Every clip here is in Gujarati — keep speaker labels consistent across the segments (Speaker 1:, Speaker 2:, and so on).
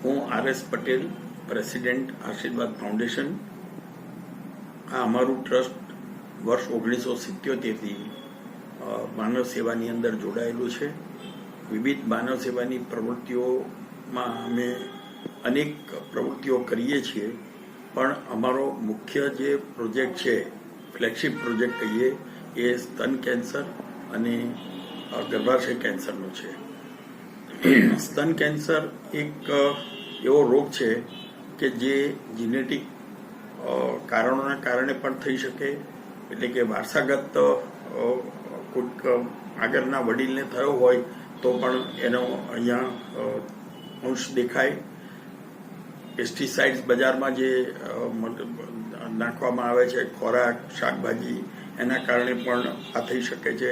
Speaker 1: હું RS પટેલ, પ્રેસિડેન્ટ આશીર્વાદ ફાઉન્ડેશન. આ અમારું ટ્રસ્ટ વર્ષ 1977થી માનવ સેવાની અંદર જોડાયેલું છે. વિવિધ માનવ સેવાની પ્રવૃત્તિઓમાં અમે અનેક પ્રવૃત્તિઓ કરીએ છીએ, પણ અમારો મુખ્ય જે પ્રોજેક્ટ છે, ફ્લેગશિપ પ્રોજેક્ટ કહીએ, એ સ્તન કેન્સર અને ગર્ભાશય કેન્સરનો છે. સ્તન કેન્સર એક એવો રોગ છે કે જે જીનેટિક કારણોના કારણે પણ થઈ શકે, એટલે કે વારસાગત કોઈક આગળના વડીલને થયો હોય તો પણ એનો અહીંયા અંશ દેખાય. પેસ્ટિસાઇડ્સ બજારમાં જે નાખવામાં આવે છે, ખોરાક, શાકભાજી, એના કારણે પણ આ થઈ શકે છે.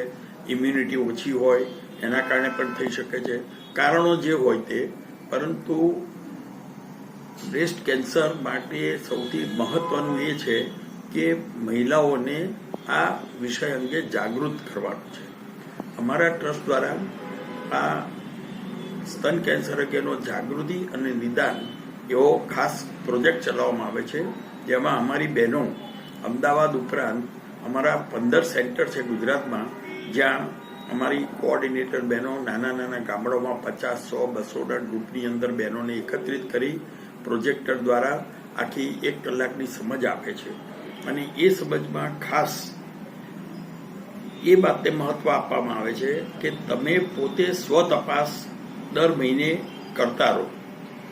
Speaker 1: ઇમ્યુનિટી ઓછી હોય એના કારણે પણ થઈ શકે છે. કારણો જે હોય તે, પરંતુ બ્રેસ્ટ કેન્સર માટે સૌથી મહત્વનું એ છે કે મહિલાઓને આ વિષય અંગે જાગૃત કરવાનું છે. અમારા ટ્રસ્ટ દ્વારા આ સ્તન કેન્સર અંગેનો જાગૃતિ અને નિદાન એવો ખાસ પ્રોજેક્ટ ચલાવવામાં આવે છે, જેમાં અમારી બહેનો અમદાવાદ ઉપરાંત અમારા 15 સેન્ટર છે ગુજરાતમાં, જ્યાં અમારી કોઓર્ડિનેટર બહેનો નાના નાના ગામડાઓમાં 50, 100, 200 ગ્રુપની અંદર બહેનોને એકત્રિત કરી પ્રોજેક્ટર દ્વારા આખી 1 કલાકની સમજ આપે છે. અને એ સમજમાં ખાસ એ બાબતે મહત્વ આપવામાં આવે છે કે તમે પોતે સ્વ તપાસ દર મહિને કરતા રહો.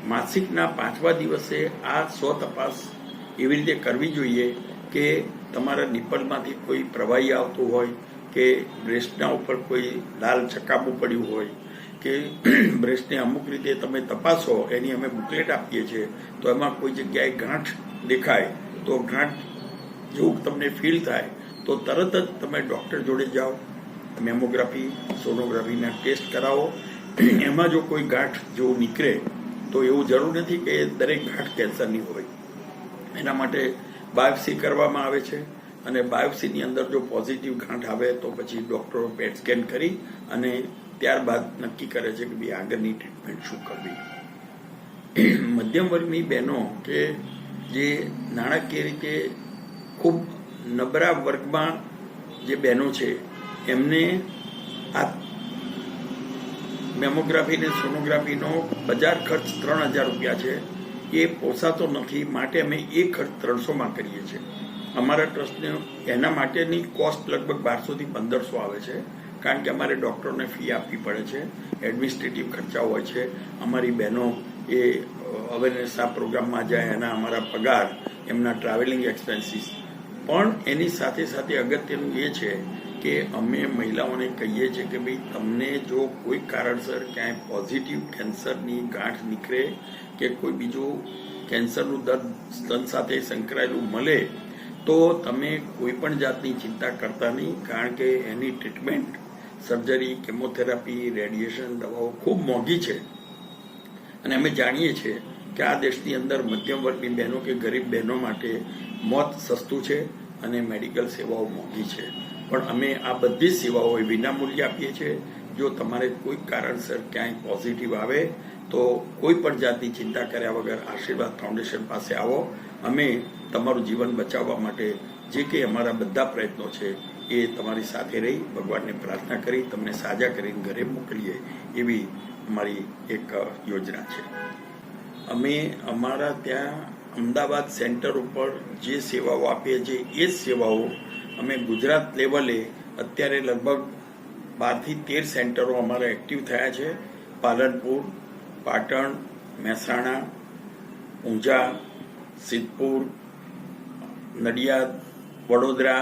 Speaker 1: માસિકના 5મા દિવસે આ સ્વ તપાસ એવી રીતે કરવી જોઈએ કે તમારા નિપલમાંથી કોઈ પ્રવાહી આવતું હોય, કે બ્રેસ્ટના ઉપર કોઈ લાલ ચકામું પડ્યું હોય, કે બ્રેસ્ટને અમુક રીતે તમે તપાસો, એની અમે બુકલેટ આપીએ છીએ, તો એમાં કોઈ જગ્યાએ ગાંઠ દેખાય તો ગાંઠ જેવું તમને ફીલ થાય તો તરત જ તમે ડૉક્ટર જોડે જાઓ, મેમોગ્રાફી, સોનોગ્રાફીના ટેસ્ટ કરાવો. એમાં જો કોઈ ગાંઠ જેવું નીકળે તો એવું જરૂર નથી કે દરેક ગાંઠ કેન્સરની હોય. એના માટે બાયોપ્સી કરવામાં આવે છે, અને બાયોપ્સીની અંદર જો પોઝિટિવ ગાંઠ આવે તો પછી ડૉક્ટરો પેટ સ્કેન કરી અને ત્યારબાદ નક્કી કરે છે કે ભાઈ આગળની ટ્રીટમેન્ટ શું કરવી. મધ્યમ વર્ગની બહેનો કે જે નાણાકીય રીતે ખૂબ નબળા વર્ગમાં જે બહેનો છે, એમને આ મેમોગ્રાફી અને સોનોગ્રાફીનો બજાર ખર્ચ 3000 રૂપિયા છે, એ પોસાતો નથી. માટે અમે એ ખર્ચ 300માં કરીએ છીએ. અમારા ટ્રસ્ટને એના માટેની કોસ્ટ લગભગ 1200 થી 1500 આવે છે, કારણ કે અમારે ડૉક્ટરોને ફી આપવી પડે છે, એડમિનિસ્ટ્રેટિવ ખર્ચાઓ હોય છે. અમારી બહેનો એ અવેરનેસના પ્રોગ્રામમાં જાય, એના અમારા પગાર, એમના ટ્રાવેલિંગ એક્સપેન્સીસ. પણ એની સાથે સાથે અગત્યનું એ છે કે અમે મહિલાઓને કહીએ છીએ કે ભાઈ તમને જો કોઈ કારણસર ક્યાંય પોઝિટિવ કેન્સરની ગાંઠ નીકળે કે કોઈ બીજું કેન્સરનું દર્દ સ્તન સાથે સંકળાયેલું મળે તો તમે કોઈ પણ જાતની ચિંતા કરતા નહીં, કારણ કે એની ટ્રીટમેન્ટ, સર્જરી, કેમોથેરાપી, રેડિયેશન, દવાઓ ખૂબ મોંઘી છે. અને અમે જાણીએ છીએ કે આ દેશની અંદર મધ્યમ વર્ગની બહેનો કે ગરીબ બહેનો માટે મોત સસ્તું છે અને મેડિકલ સેવાઓ મોંઘી છે. પણ અમે આ બધી જ સેવાઓ વિનામૂલ્યે આપીએ છીએ. જો તમારે કોઈ કારણસર ક્યાંય પોઝિટિવ આવે તો કોઈ પણ જાતની ચિંતા કર્યા વગર આશીર્વાદ ફાઉન્ડેશન પાસે આવો. અમે તમારું જીવન બચાવવા માટે જે કંઈ અમારા બધા પ્રયત્નો છે એ તમારી સાથે રહી, ભગવાનને પ્રાર્થના કરી તમને સાજા કરીને ઘરે મોકલીએ, એવી અમારી એક યોજના છે. અમે અમારા ત્યાં અમદાવાદ સેન્ટર ઉપર જે સેવાઓ આપીએ છીએ એ જ સેવાઓ અમે ગુજરાત લેવલે અત્યારે લગભગ 12 થી 13 સેન્ટરો અમારા એક્ટિવ થયા છે. પાલનપુર, પાટણ, મહેસાણા, ઊંઝા, સિદ્ધપુર, નડિયાદ, વડોદરા,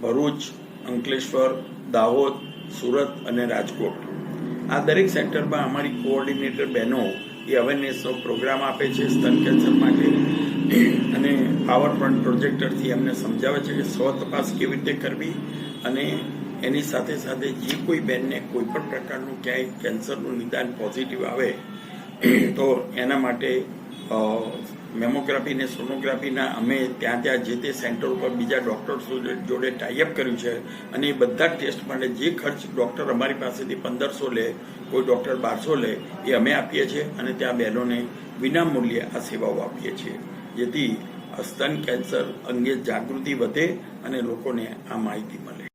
Speaker 1: ભરૂચ, અંકલેશ્વર, દાહોદ, સુરત અને રાજકોટ. આ દરેક સેન્ટરમાં અમારી કોઓર્ડિનેટર બહેનો એ અવેરનેસનો પ્રોગ્રામ આપે છે સ્તન કેન્સર માટે, અને પાવર પોઈન્ટ પ્રોજેક્ટરથી એમને સમજાવે છે કે સ્વ તપાસ કેવી રીતે કરવી, અને એની સાથે સાથે જે કોઈ બહેનને કોઈ પણ પ્રકારનું ક્યાંય કેન્સરનું નિદાન પોઝિટિવ આવે તો એના માટે મેમોગ્રાફી ને સોનોગ્રાફીના અમે ત્યાં જે તે સેન્ટર ઉપર બીજા ડૉક્ટર્સ જોડે ટાઈઅપ કર્યું છે અને એ બધા ટેસ્ટ માટે જે ખર્ચ ડૉક્ટર અમારી પાસેથી 1500 લે, કોઈ ડૉક્ટર 1200 લે, એ અમે આપીએ છીએ અને ત્યાં બહેનોને વિનામૂલ્યે આ સેવાઓ આપીએ છીએ, જેથી સ્તન કેન્સર અંગે જાગૃતિ વધે અને લોકોને આ માહિતી મળે.